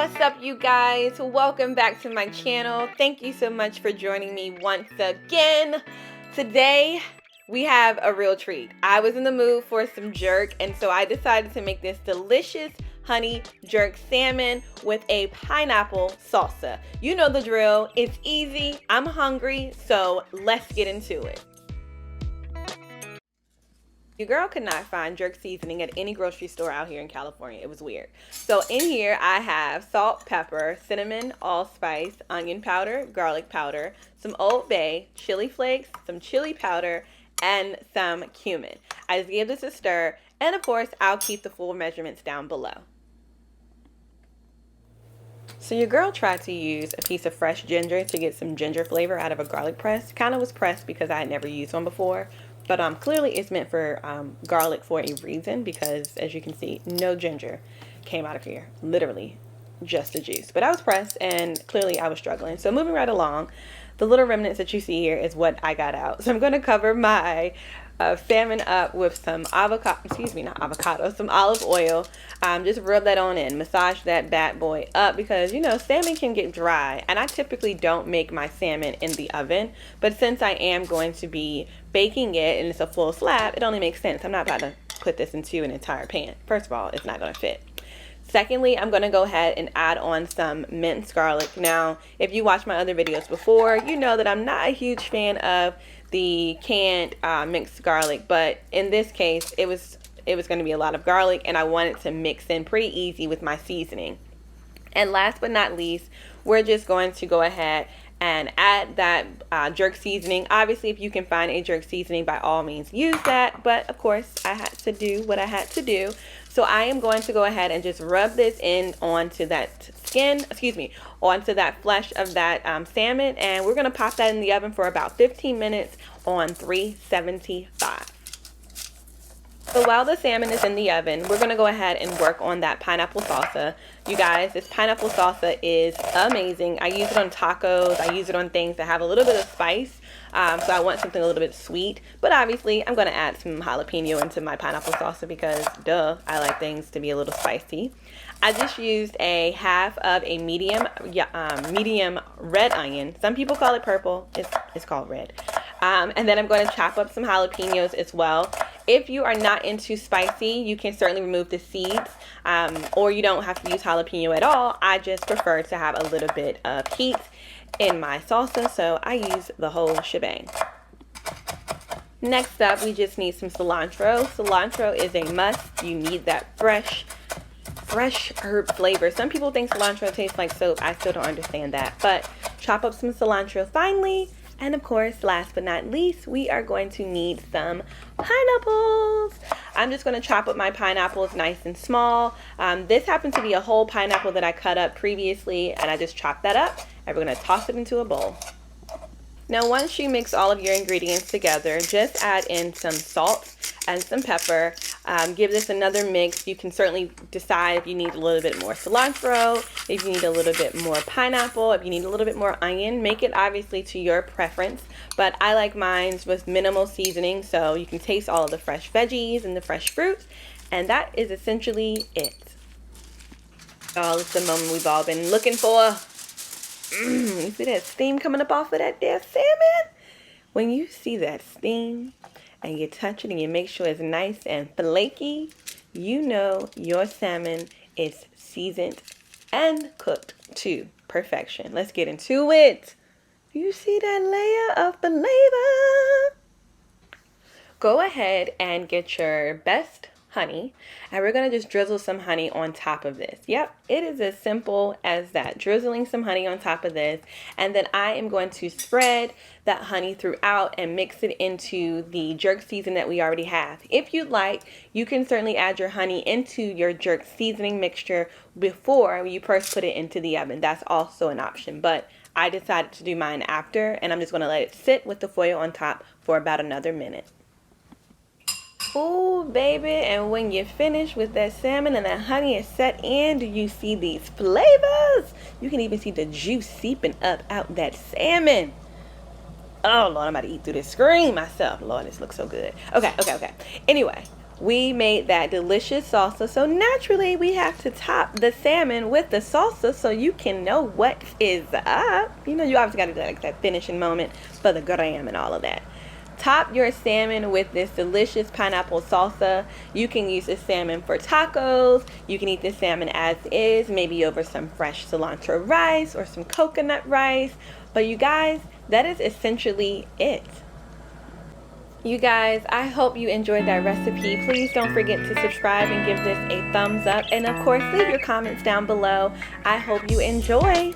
What's up, you guys? Welcome back to my channel. Thank you so much for joining me once again. Today we have a real treat. I was in the mood for some jerk, and so I decided to make this delicious honey jerk salmon with a pineapple salsa. You know the drill. It's easy. I'm hungry, so let's get into it. Your girl could not find jerk seasoning at any grocery store out here in California. It was weird. So in here I have salt, pepper, cinnamon, allspice, onion powder, garlic powder, some Old Bay, chili flakes, some chili powder, and some cumin. I just gave this a stir, and of course I'll keep the full measurements down below. So your girl tried to use a piece of fresh ginger to get some ginger flavor out of a garlic press. Kind of was pressed because I had never used one before. But clearly it's meant for garlic for a reason, because as you can see, no ginger came out of here. Literally just the juice. But I was pressed, and clearly I was struggling. So moving right along, the little remnants that you see here is what I got out. So I'm going to cover my salmon up with some some olive oil. Just rub that on in, massage that bad boy up, because you know salmon can get dry, and I typically don't make my salmon in the oven, but since I am going to be baking it and it's a full slab, it only makes sense. I'm not about to put this into an entire pan. First of all, it's not going to fit. Secondly, I'm going to go ahead and add on some minced garlic. Now, if you watched my other videos before, you know that I'm not a huge fan of the canned mixed garlic, but in this case, it was going to be a lot of garlic, and I wanted to mix in pretty easy with my seasoning. And last but not least, we're just going to go ahead and add that jerk seasoning. Obviously, if you can find a jerk seasoning, by all means use that, but of course I had to do what I had to do. So I am going to go ahead and just rub this in onto that onto that flesh of that salmon, and we're going to pop that in the oven for about 15 minutes on 375. So while the salmon is in the oven, we're going to go ahead and work on that pineapple salsa. You guys, this pineapple salsa is amazing. I use it on tacos. I use it on things that have a little bit of spice. So I want something a little bit sweet. But obviously, I'm going to add some jalapeno into my pineapple salsa because, duh, I like things to be a little spicy. I just used a half of a medium red onion. Some people call it purple. It's called red. And then I'm going to chop up some jalapenos as well. If you are not into spicy, you can certainly remove the seeds, or you don't have to use jalapeno at all. I just prefer to have a little bit of heat in my salsa, so I use the whole shebang. Next up, we just need some cilantro. Cilantro is a must. You need that fresh herb flavor. Some people think cilantro tastes like soap. I still don't understand that, but chop up some cilantro finely. And of course, last but not least, we are going to need some pineapples. I'm just going to chop up my pineapples nice and small. This happens to be a whole pineapple that I cut up previously, and I just chopped that up, and we're going to toss it into a bowl. Now, once you mix all of your ingredients together, just add in some salt and some pepper. Give this another mix. You can certainly decide if you need a little bit more cilantro, if you need a little bit more pineapple, if you need a little bit more onion. Make it obviously to your preference, but I like mine with minimal seasoning, so you can taste all of the fresh veggies and the fresh fruit, and that is essentially it. Oh, it's the moment we've all been looking for. You see that steam coming up off of that there salmon? When you see that steam and you touch it and you make sure it's nice and flaky, you know your salmon is seasoned and cooked to perfection. Let's get into it. You see that layer of flavor? Go ahead and get your best honey, and we're going to just drizzle some honey on top of this. Yep, it is as simple as that. Drizzling some honey on top of this, and then I am going to spread that honey throughout and mix it into the jerk season that we already have. If you'd like, you can certainly add your honey into your jerk seasoning mixture before you first put it into the oven. That's also an option, but I decided to do mine after, and I'm just going to let it sit with the foil on top for about another minute. Ooh, baby, and when you finish with that salmon and that honey is set in, do you see these flavors? You can even see the juice seeping up out that salmon. Oh, Lord, I'm about to eat through this screen myself. Lord, this looks so good. Okay. Anyway, we made that delicious salsa. So naturally, we have to top the salmon with the salsa so you can know what is up. You know, you obviously got to do like that finishing moment for the gram and all of that. Top your salmon with this delicious pineapple salsa. You can use this salmon for tacos. You can eat this salmon as is, maybe over some fresh cilantro rice or some coconut rice. But you guys, that is essentially it. You guys, I hope you enjoyed that recipe. Please don't forget to subscribe and give this a thumbs up. And of course, leave your comments down below. I hope you enjoy.